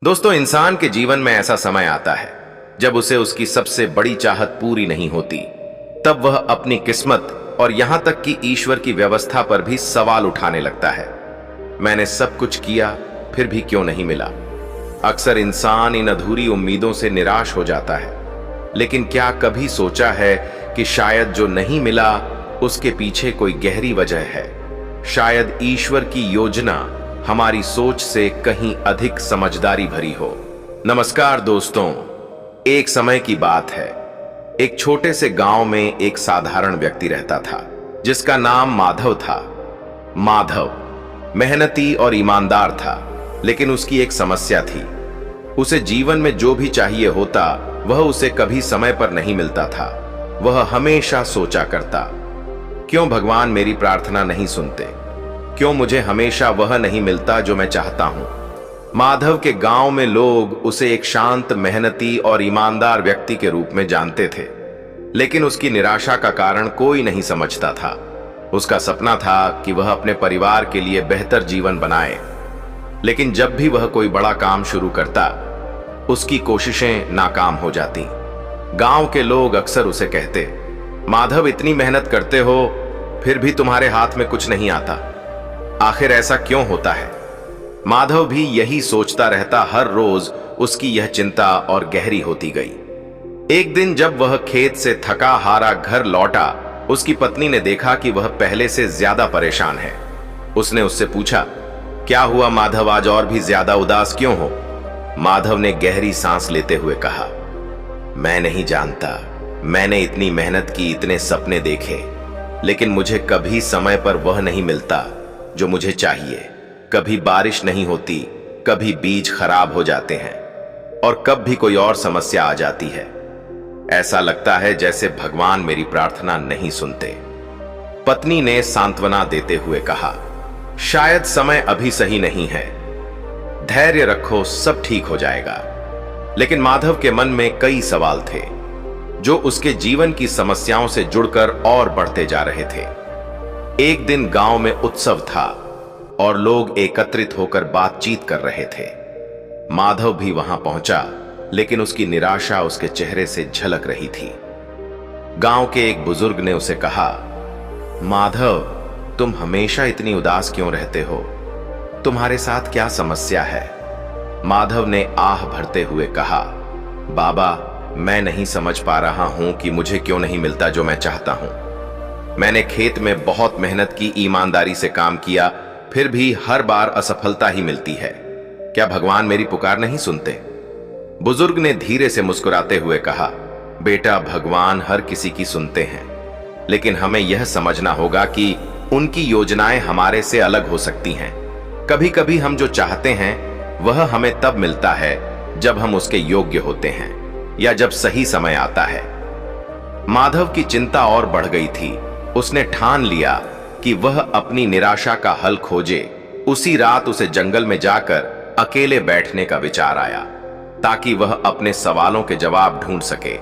दोस्तों, इंसान के जीवन में ऐसा समय आता है जब उसे उसकी सबसे बड़ी चाहत पूरी नहीं होती। तब वह अपनी किस्मत और यहां तक कि ईश्वर की व्यवस्था पर भी सवाल उठाने लगता है। मैंने सब कुछ किया, फिर भी क्यों नहीं मिला। अक्सर इंसान इन अधूरी उम्मीदों से निराश हो जाता है। लेकिन क्या कभी सोचा है कि शायद जो नहीं मिला उसके पीछे कोई गहरी वजह है। शायद ईश्वर की योजना हमारी सोच से कहीं अधिक समझदारी भरी हो। नमस्कार दोस्तों, एक समय की बात है। एक छोटे से गांव में एक साधारण व्यक्ति रहता था जिसका नाम माधव था। माधव मेहनती और ईमानदार था, लेकिन उसकी एक समस्या थी। उसे जीवन में जो भी चाहिए होता वह उसे कभी समय पर नहीं मिलता था। वह हमेशा सोचा करता, क्यों भगवान मेरी प्रार्थना नहीं सुनते, क्यों मुझे हमेशा वह नहीं मिलता जो मैं चाहता हूं। माधव के गांव में लोग उसे एक शांत, मेहनती और ईमानदार व्यक्ति के रूप में जानते थे, लेकिन उसकी निराशा का कारण कोई नहीं समझता था। उसका सपना था कि वह अपने परिवार के लिए बेहतर जीवन बनाए, लेकिन जब भी वह कोई बड़ा काम शुरू करता उसकी कोशिशें नाकाम हो जाती। गांव के लोग अक्सर उसे कहते, माधव इतनी मेहनत करते हो फिर भी तुम्हारे हाथ में कुछ नहीं आता, आखिर ऐसा क्यों होता है। माधव भी यही सोचता रहता। हर रोज उसकी यह चिंता और गहरी होती गई। एक दिन जब वह खेत से थका हारा घर लौटा, उसकी पत्नी ने देखा कि वह पहले से ज्यादा परेशान है। उसने उससे पूछा, क्या हुआ माधव, आज और भी ज्यादा उदास क्यों हो। माधव ने गहरी सांस लेते हुए कहा, मैं नहीं जानता, मैंने इतनी मेहनत की, इतने सपने देखे, लेकिन मुझे कभी समय पर वह नहीं मिलता जो मुझे चाहिए। कभी बारिश नहीं होती, कभी बीज खराब हो जाते हैं और कब भी कोई और समस्या आ जाती है। ऐसा लगता है जैसे भगवान मेरी प्रार्थना नहीं सुनते। पत्नी ने सांत्वना देते हुए कहा, शायद समय अभी सही नहीं है, धैर्य रखो, सब ठीक हो जाएगा। लेकिन माधव के मन में कई सवाल थे जो उसके जीवन की समस्याओं से जुड़कर और बढ़ते जा रहे थे। एक दिन गांव में उत्सव था और लोग एकत्रित होकर बातचीत कर रहे थे। माधव भी वहां पहुंचा, लेकिन उसकी निराशा उसके चेहरे से झलक रही थी। गांव के एक बुजुर्ग ने उसे कहा, माधव, तुम हमेशा इतनी उदास क्यों रहते हो, तुम्हारे साथ क्या समस्या है। माधव ने आह भरते हुए कहा, बाबा, मैं नहीं समझ पा रहा हूं कि मुझे क्यों नहीं मिलता जो मैं चाहता हूं। मैंने खेत में बहुत मेहनत की, ईमानदारी से काम किया, फिर भी हर बार असफलता ही मिलती है। क्या भगवान मेरी पुकार नहीं सुनते। बुजुर्ग ने धीरे से मुस्कुराते हुए कहा, बेटा, भगवान हर किसी की सुनते हैं, लेकिन हमें यह समझना होगा कि उनकी योजनाएं हमारे से अलग हो सकती हैं। कभी कभी हम जो चाहते हैं वह हमें तब मिलता है जब हम उसके योग्य होते हैं या जब सही समय आता है। माधव की चिंता और बढ़ गई थी। उसने ठान लिया कि वह अपनी निराशा का हल खोजे। उसी रात उसे जंगल में जाकर अकेले बैठने का विचार आया ताकि वह अपने सवालों के जवाब ढूंढ सके।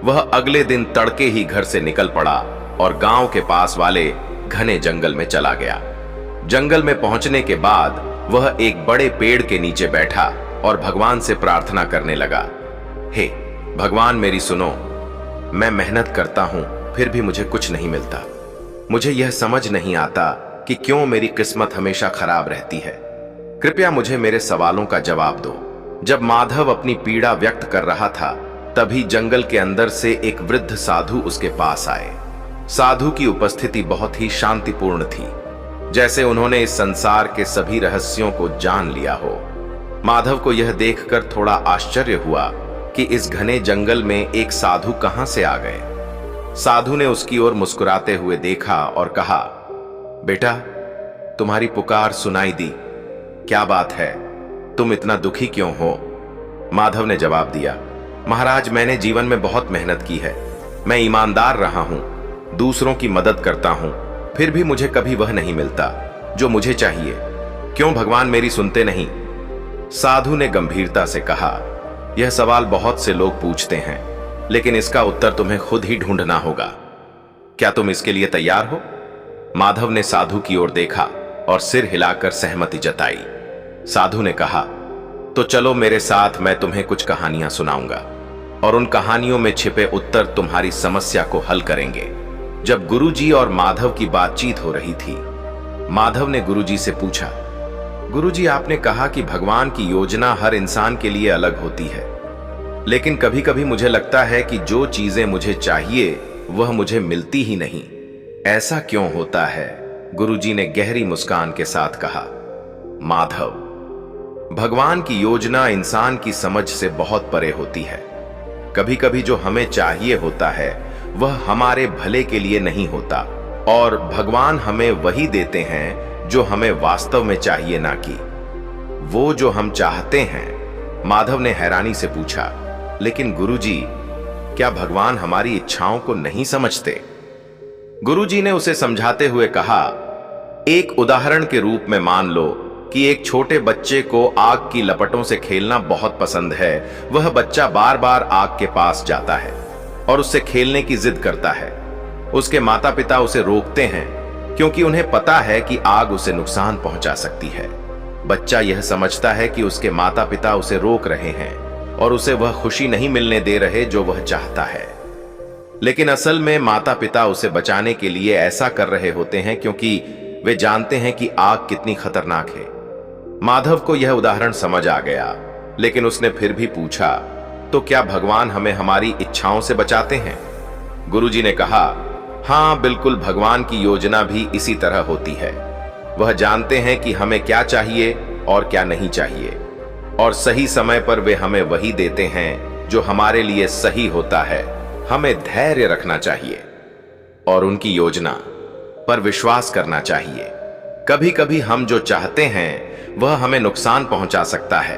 वह अगले दिन तड़के ही घर से निकल पड़ा और गांव के पास वाले घने जंगल में चला गया। जंगल में पहुंचने के बाद वह एक बड़े पेड़ के नीचे बैठा और भगवान से प्रार्थना करने लगा, हे भगवान, मेरी सुनो, मैं मेहनत करता हूं फिर भी मुझे कुछ नहीं मिलता। मुझे यह समझ नहीं आता कि क्यों मेरी किस्मत हमेशा खराब रहती है। कृपया मुझे मेरे सवालों का जवाब दो। जब माधव अपनी पीड़ा व्यक्त कर रहा था, तभी जंगल के अंदर से एक वृद्ध साधु उसके पास आए। साधु की उपस्थिति बहुत ही शांतिपूर्ण थी, जैसे उन्होंने इस संसार के सभी रहस्यों को जान लिया हो। माधव को यह देखकर थोड़ा आश्चर्य हुआ कि इस घने जंगल में एक साधु कहां से आ गए। साधु ने उसकी ओर मुस्कुराते हुए देखा और कहा, बेटा, तुम्हारी पुकार सुनाई दी। क्या बात है, तुम इतना दुखी क्यों हो। माधव ने जवाब दिया, महाराज, मैंने जीवन में बहुत मेहनत की है, मैं ईमानदार रहा हूं, दूसरों की मदद करता हूं, फिर भी मुझे कभी वह नहीं मिलता जो मुझे चाहिए। क्यों भगवान मेरी सुनते नहीं। साधु ने गंभीरता से कहा, यह सवाल बहुत से लोग पूछते हैं, लेकिन इसका उत्तर तुम्हें खुद ही ढूंढना होगा। क्या तुम इसके लिए तैयार हो। माधव ने साधु की ओर देखा और सिर हिलाकर सहमति जताई। साधु ने कहा, तो चलो मेरे साथ, मैं तुम्हें कुछ कहानियां सुनाऊंगा और उन कहानियों में छिपे उत्तर तुम्हारी समस्या को हल करेंगे। जब गुरुजी और माधव की बातचीत हो रही थी, माधव ने गुरुजी से पूछा, गुरुजी आपने कहा कि भगवान की योजना हर इंसान के लिए अलग होती है, लेकिन कभी कभी मुझे लगता है कि जो चीजें मुझे चाहिए वह मुझे मिलती ही नहीं। ऐसा क्यों होता है? गुरुजी ने गहरी मुस्कान के साथ कहा, माधव, भगवान की योजना इंसान की समझ से बहुत परे होती है। कभी कभी जो हमें चाहिए होता है वह हमारे भले के लिए नहीं होता, और भगवान हमें वही देते हैं जो हमें वास्तव में चाहिए, ना कि वो जो हम चाहते हैं। माधव ने हैरानी से पूछा, लेकिन गुरुजी, क्या भगवान हमारी इच्छाओं को नहीं समझते? गुरुजी ने उसे समझाते हुए कहा, एक उदाहरण के रूप में मान लो कि एक छोटे बच्चे को आग की लपटों से खेलना बहुत पसंद है। वह बच्चा बार बार आग के पास जाता है और उससे खेलने की जिद करता है। उसके माता पिता उसे रोकते हैं क्योंकि उन्हें पता है कि आग उसे नुकसान पहुंचा सकती है। बच्चा यह समझता है कि उसके माता पिता उसे रोक रहे हैं और उसे वह खुशी नहीं मिलने दे रहे जो वह चाहता है, लेकिन असल में माता पिता उसे बचाने के लिए ऐसा कर रहे होते हैं क्योंकि वे जानते हैं कि आग कितनी खतरनाक है। माधव को यह उदाहरण समझ आ गया, लेकिन उसने फिर भी पूछा, तो क्या भगवान हमें हमारी इच्छाओं से बचाते हैं? गुरुजी ने कहा, हां बिल्कुल, भगवान की योजना भी इसी तरह होती है। वह जानते हैं कि हमें क्या चाहिए और क्या नहीं चाहिए, और सही समय पर वे हमें वही देते हैं जो हमारे लिए सही होता है। हमें धैर्य रखना चाहिए और उनकी योजना पर विश्वास करना चाहिए। कभी कभी हम जो चाहते हैं वह हमें नुकसान पहुंचा सकता है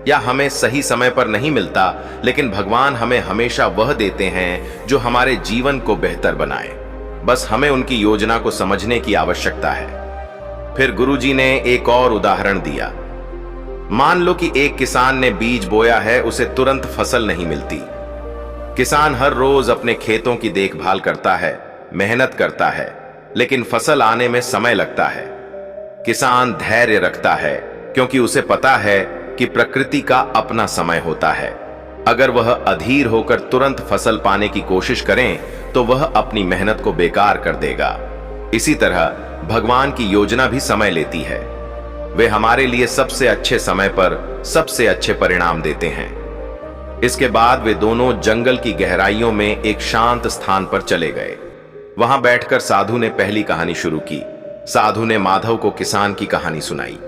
या हमें सही समय पर नहीं मिलता, लेकिन भगवान हमें हमेशा वह देते हैं जो हमारे जीवन को बेहतर बनाए। बस हमें उनकी योजना को समझने की आवश्यकता है। फिर गुरुजी ने एक और उदाहरण दिया। मान लो कि एक किसान ने बीज बोया है, उसे तुरंत फसल नहीं मिलती। किसान हर रोज अपने खेतों की देखभाल करता है, मेहनत करता है, लेकिन फसल आने में समय लगता है। किसान धैर्य रखता है क्योंकि उसे पता है कि प्रकृति का अपना समय होता है। अगर वह अधीर होकर तुरंत फसल पाने की कोशिश करें तो वह अपनी मेहनत को बेकार कर देगा। इसी तरह भगवान की योजना भी समय लेती है। वे हमारे लिए सबसे अच्छे समय पर सबसे अच्छे परिणाम देते हैं। इसके बाद वे दोनों जंगल की गहराइयों में एक शांत स्थान पर चले गए। वहां बैठकर साधु ने पहली कहानी शुरू की। साधु ने माधव को किसान की कहानी सुनाई।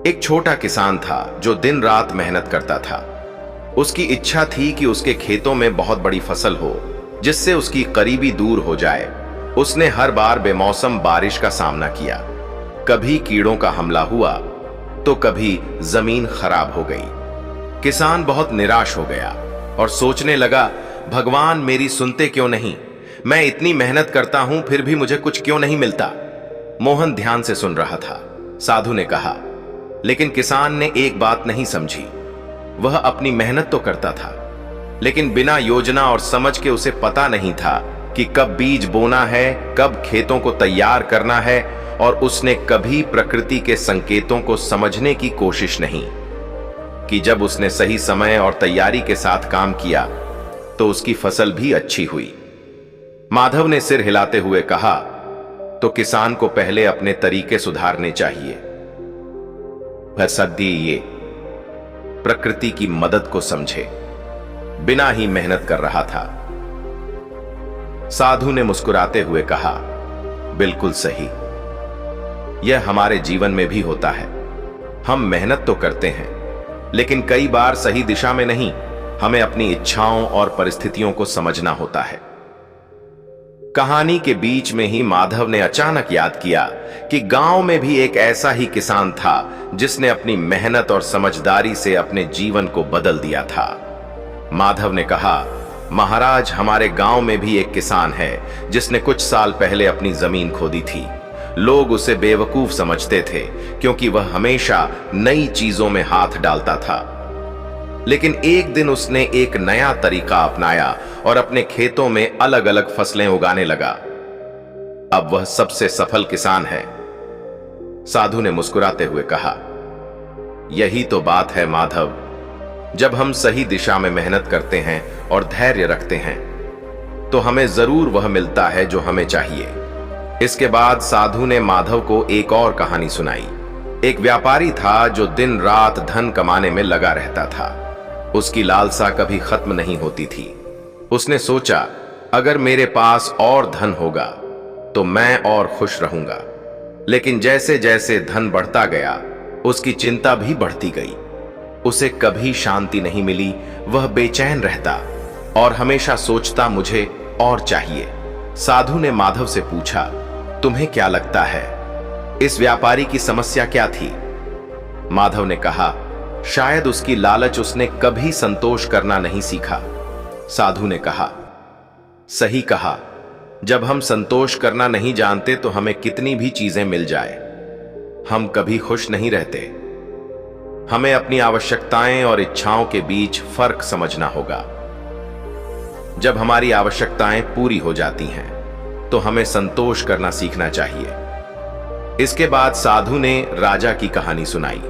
एक छोटा किसान था जो दिन रात मेहनत करता था। उसकी इच्छा थी कि उसके खेतों में बहुत बड़ी फसल हो जिससे उसकी गरीबी दूर हो जाए। उसने हर बार बेमौसम बारिश का सामना किया। कभी कीड़ों का हमला हुआ तो कभी जमीन खराब हो गई। किसान बहुत निराश हो गया और सोचने लगा, भगवान मेरी सुनते क्यों नहीं? मैं इतनी मेहनत करता हूं फिर भी मुझे कुछ क्यों नहीं मिलता? मोहन ध्यान से सुन रहा था। साधु ने कहा, लेकिन किसान ने एक बात नहीं समझी। वह अपनी मेहनत तो करता था, लेकिन बिना योजना और समझ के उसे पता नहीं था कि कब बीज बोना है, कब खेतों को तैयार करना है, और उसने कभी प्रकृति के संकेतों को समझने की कोशिश नहीं कि जब उसने सही समय और तैयारी के साथ काम किया तो उसकी फसल भी अच्छी हुई। माधव ने सिर हिलाते हुए कहा, तो किसान को पहले अपने तरीके सुधारने चाहिए। वह सदी ये प्रकृति की मदद को समझे बिना ही मेहनत कर रहा था। साधु ने मुस्कुराते हुए कहा, बिल्कुल सही। यह हमारे जीवन में भी होता है। हम मेहनत तो करते हैं, लेकिन कई बार सही दिशा में नहीं। हमें अपनी इच्छाओं और परिस्थितियों को समझना होता है। कहानी के बीच में ही माधव ने अचानक याद किया कि गांव में भी एक ऐसा ही किसान था जिसने अपनी मेहनत और समझदारी से अपने जीवन को बदल दिया था। माधव ने कहा, महाराज, हमारे गांव में भी एक किसान है जिसने कुछ साल पहले अपनी जमीन खोदी थी। लोग उसे बेवकूफ समझते थे क्योंकि वह हमेशा नई चीजों में हाथ डालता था, लेकिन एक दिन उसने एक नया तरीका अपनाया और अपने खेतों में अलग अलग फसलें उगाने लगा। अब वह सबसे सफल किसान है। साधु ने मुस्कुराते हुए कहा, यही तो बात है माधव। जब हम सही दिशा में मेहनत करते हैं और धैर्य रखते हैं तो हमें जरूर वह मिलता है जो हमें चाहिए। इसके बाद साधु ने माधव को एक और कहानी सुनाई। एक व्यापारी था जो दिन रात धन कमाने में लगा रहता था। उसकी लालसा कभी खत्म नहीं होती थी। उसने सोचा, अगर मेरे पास और धन होगा तो मैं और खुश रहूंगा। लेकिन जैसे जैसे धन बढ़ता गया उसकी चिंता भी बढ़ती गई। उसे कभी शांति नहीं मिली। वह बेचैन रहता और हमेशा सोचता, मुझे और चाहिए। साधु ने माधव से पूछा, तुम्हें क्या लगता है इस व्यापारी की समस्या क्या थी? माधव ने कहा, शायद उसकी लालच, उसने कभी संतोष करना नहीं सीखा। साधु ने कहा, सही कहा, जब हम संतोष करना नहीं जानते तो हमें कितनी भी चीजें मिल जाए हम कभी खुश नहीं रहते। हमें अपनी आवश्यकताएं और इच्छाओं के बीच फर्क समझना होगा। जब हमारी आवश्यकताएं पूरी हो जाती हैं तो हमें संतोष करना सीखना चाहिए। इसके बाद साधु ने राजा की कहानी सुनाई,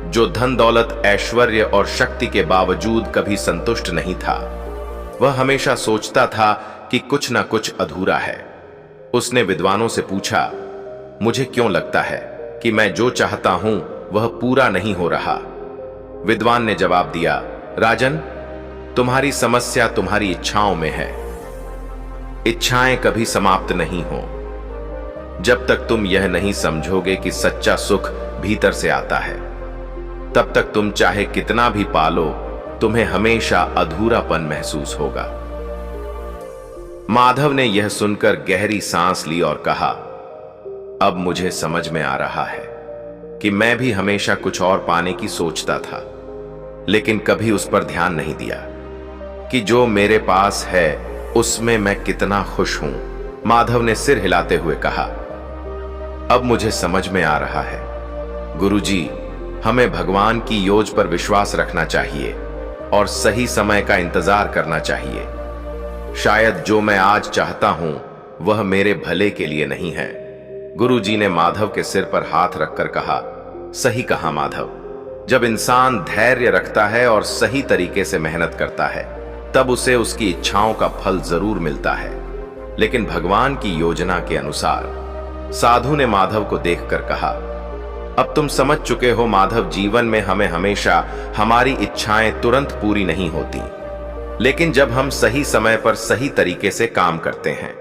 जो धन दौलत ऐश्वर्य और शक्ति के बावजूद कभी संतुष्ट नहीं था। वह हमेशा सोचता था कि कुछ ना कुछ अधूरा है। उसने विद्वानों से पूछा, मुझे क्यों लगता है कि मैं जो चाहता हूं वह पूरा नहीं हो रहा? विद्वान ने जवाब दिया, राजन, तुम्हारी समस्या तुम्हारी इच्छाओं में है। इच्छाएं कभी समाप्त नहीं हो। जब तक तुम यह नहीं समझोगे कि सच्चा सुख भीतर से आता है, तब तक तुम चाहे कितना भी पालो, तुम्हें हमेशा अधूरापन महसूस होगा। माधव ने यह सुनकर गहरी सांस ली और कहा, अब मुझे समझ में आ रहा है कि मैं भी हमेशा कुछ और पाने की सोचता था, लेकिन कभी उस पर ध्यान नहीं दिया कि जो मेरे पास है उसमें मैं कितना खुश हूं। माधव ने सिर हिलाते हुए कहा, अब मुझे समझ में आ रहा है। गुरुजी, हमें भगवान की योज पर विश्वास रखना चाहिए और सही समय का इंतजार करना चाहिए। शायद जो मैं आज चाहता हूं वह मेरे भले के लिए नहीं है। गुरुजी ने माधव के सिर पर हाथ रखकर कहा, सही कहा माधव। जब इंसान धैर्य रखता है और सही तरीके से मेहनत करता है तब उसे उसकी इच्छाओं का फल जरूर मिलता है, लेकिन भगवान की योजना के अनुसार। साधु ने माधव को देखकर कहा, अब तुम समझ चुके हो माधव, जीवन में हमें हमेशा हमारी इच्छाएं तुरंत पूरी नहीं होती, लेकिन जब हम सही समय पर सही तरीके से काम करते हैं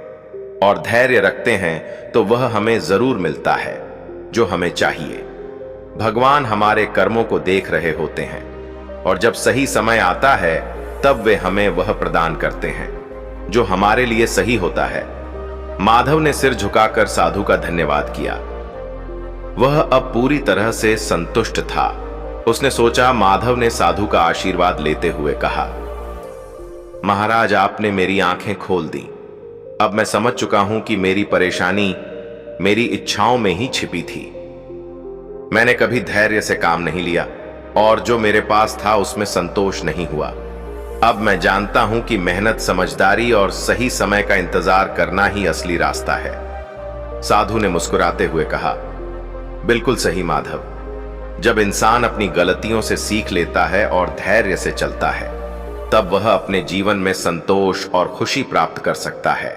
और धैर्य रखते हैं तो वह हमें जरूर मिलता है जो हमें चाहिए। भगवान हमारे कर्मों को देख रहे होते हैं और जब सही समय आता है तब वे हमें वह प्रदान करते हैं जो हमारे लिए सही होता है। माधव ने सिर झुकाकर साधु का धन्यवाद किया। वह अब पूरी तरह से संतुष्ट था। उसने सोचा, माधव ने साधु का आशीर्वाद लेते हुए कहा, महाराज, आपने मेरी आंखें खोल दी। अब मैं समझ चुका हूं कि मेरी परेशानी मेरी इच्छाओं में ही छिपी थी। मैंने कभी धैर्य से काम नहीं लिया और जो मेरे पास था उसमें संतोष नहीं हुआ। अब मैं जानता हूं कि मेहनत, समझदारी और सही समय का इंतजार करना ही असली रास्ता है। साधु ने मुस्कुराते हुए कहा, बिल्कुल सही माधव। जब इंसान अपनी गलतियों से सीख लेता है और धैर्य से चलता है तब वह अपने जीवन में संतोष और खुशी प्राप्त कर सकता है।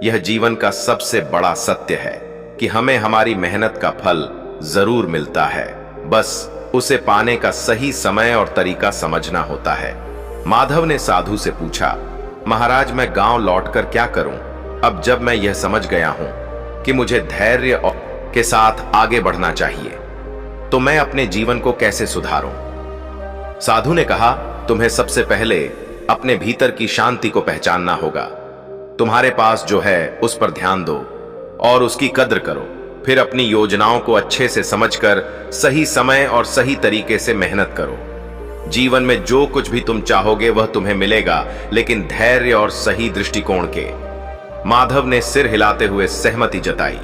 यह जीवन का सबसे बड़ा सत्य है कि हमें हमारी मेहनत का फल जरूर मिलता है, बस उसे पाने का सही समय और तरीका समझना होता है। माधव ने साधु से पूछा, महाराज, मैं गांव लौटकर क्या करूं? अब जब मैं यह समझ गया हूं कि मुझे धैर्य के साथ आगे बढ़ना चाहिए तो मैं अपने जीवन को कैसे सुधारूं? साधु ने कहा, तुम्हें सबसे पहले अपने भीतर की शांति को पहचानना होगा। तुम्हारे पास जो है उस पर ध्यान दो और उसकी कद्र करो। फिर अपनी योजनाओं को अच्छे से समझकर सही समय और सही तरीके से मेहनत करो। जीवन में जो कुछ भी तुम चाहोगे वह तुम्हें मिलेगा, लेकिन धैर्य और सही दृष्टिकोण के। माधव ने सिर हिलाते हुए सहमति जताई।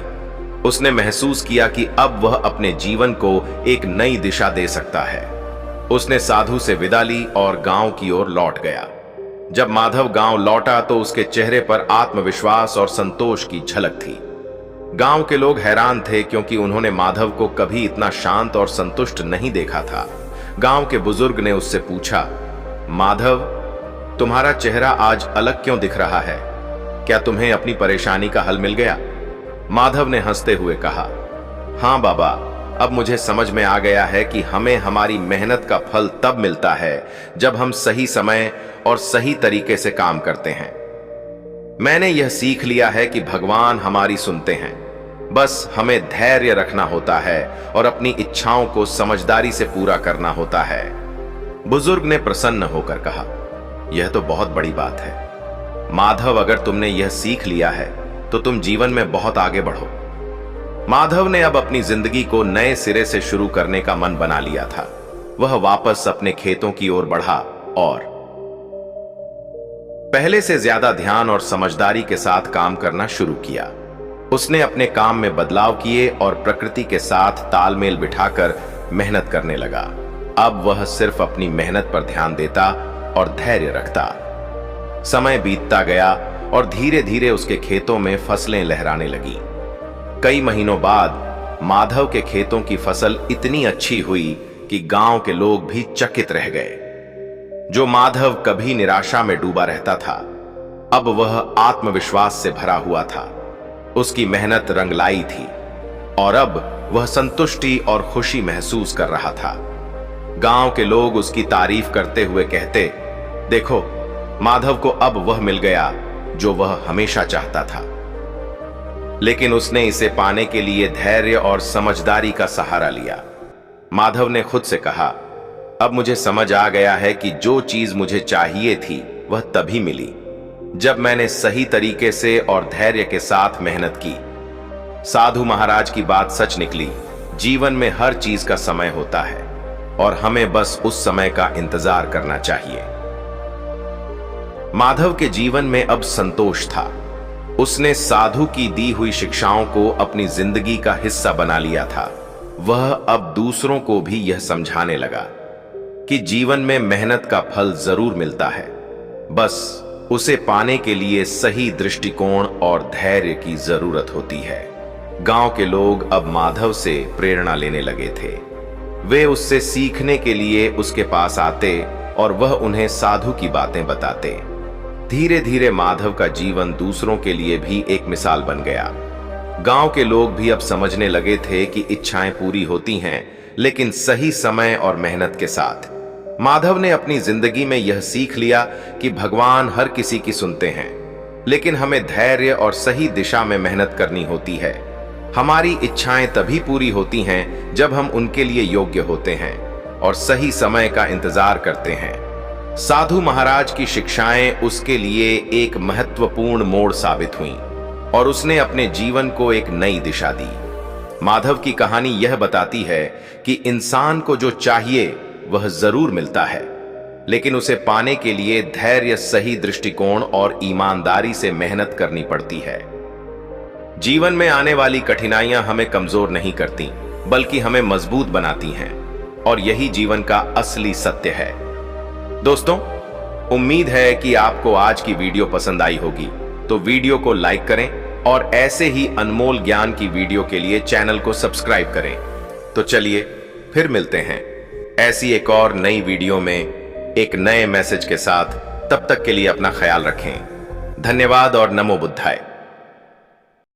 उसने महसूस किया कि अब वह अपने जीवन को एक नई दिशा दे सकता है। उसने साधु से विदा ली और गांव की ओर लौट गया। जब माधव गांव लौटा तो उसके चेहरे पर आत्मविश्वास और संतोष की झलक थी। गांव के लोग हैरान थे क्योंकि उन्होंने माधव को कभी इतना शांत और संतुष्ट नहीं देखा था। गांव के बुजुर्ग ने उससे पूछा, माधव, तुम्हारा चेहरा आज अलग क्यों दिख रहा है? क्या तुम्हें अपनी परेशानी का हल मिल गया? माधव ने हंसते हुए कहा, हां बाबा, अब मुझे समझ में आ गया है कि हमें हमारी मेहनत का फल तब मिलता है जब हम सही समय और सही तरीके से काम करते हैं। मैंने यह सीख लिया है कि भगवान हमारी सुनते हैं, बस हमें धैर्य रखना होता है और अपनी इच्छाओं को समझदारी से पूरा करना होता है। बुजुर्ग ने प्रसन्न होकर कहा, यह तो बहुत बड़ी बात है माधव, अगर तुमने यह सीख लिया है तो तुम जीवन में बहुत आगे बढ़ो। माधव ने अब अपनी जिंदगी को नए सिरे से शुरू करने का मन बना लिया था। वह वापस अपने खेतों की ओर बढ़ा और पहले से ज्यादा ध्यान और समझदारी के साथ काम करना शुरू किया। उसने अपने काम में बदलाव किए और प्रकृति के साथ तालमेल बिठाकर मेहनत करने लगा। अब वह सिर्फ अपनी मेहनत पर ध्यान देता और धैर्य रखता। समय बीतता गया और धीरे धीरे उसके खेतों में फसलें लहराने लगी। कई महीनों बाद माधव के खेतों की फसल इतनी अच्छी हुई कि गांव के लोग भी चकित रह गए। जो माधव कभी निराशा में डूबा रहता था, अब वह आत्मविश्वास से भरा हुआ था। उसकी मेहनत रंग लाई थी और अब वह संतुष्टि और खुशी महसूस कर रहा था। गांव के लोग उसकी तारीफ करते हुए कहते, देखो, माधव को अब वह मिल गया जो वह हमेशा चाहता था। लेकिन उसने इसे पाने के लिए धैर्य और समझदारी का सहारा लिया। माधव ने खुद से कहा, अब मुझे समझ आ गया है कि जो चीज मुझे चाहिए थी वह तभी मिली जब मैंने सही तरीके से और धैर्य के साथ मेहनत की। साधु महाराज की बात सच निकली। जीवन में हर चीज का समय होता है और हमें बस उस समय का इंतजार करना चाहिए। माधव के जीवन में अब संतोष था। उसने साधु की दी हुई शिक्षाओं को अपनी जिंदगी का हिस्सा बना लिया था। वह अब दूसरों को भी यह समझाने लगा कि जीवन में मेहनत का फल जरूर मिलता है, बस उसे पाने के लिए सही दृष्टिकोण और धैर्य की जरूरत होती है। गांव के लोग अब माधव से प्रेरणा लेने लगे थे। वे उससे सीखने के लिए उसके पास आते और वह उन्हें साधु की बातें बताते। धीरे धीरे माधव का जीवन दूसरों के लिए भी एक मिसाल बन गया। गांव के लोग भी अब समझने लगे थे कि इच्छाएं पूरी होती हैं, लेकिन सही समय और मेहनत के साथ। माधव ने अपनी जिंदगी में यह सीख लिया कि भगवान हर किसी की सुनते हैं, लेकिन हमें धैर्य और सही दिशा में मेहनत करनी होती है। हमारी इच्छाएं तभी पूरी होती हैं जब हम उनके लिए योग्य होते हैं और सही समय का इंतजार करते हैं। साधु महाराज की शिक्षाएं उसके लिए एक महत्वपूर्ण मोड़ साबित हुईं और उसने अपने जीवन को एक नई दिशा दी। माधव की कहानी यह बताती है कि इंसान को जो चाहिए वह जरूर मिलता है, लेकिन उसे पाने के लिए धैर्य, सही दृष्टिकोण और ईमानदारी से मेहनत करनी पड़ती है। जीवन में आने वाली कठिनाइयां हमें कमजोर नहीं करती, बल्कि हमें मजबूत बनाती हैं, और यही जीवन का असली सत्य है। दोस्तों, उम्मीद है कि आपको आज की वीडियो पसंद आई होगी, तो वीडियो को लाइक करें और ऐसे ही अनमोल ज्ञान की वीडियो के लिए चैनल को सब्सक्राइब करें। तो चलिए फिर मिलते हैं ऐसी एक और नई वीडियो में एक नए मैसेज के साथ। तब तक के लिए अपना ख्याल रखें। धन्यवाद और नमो बुद्धाय।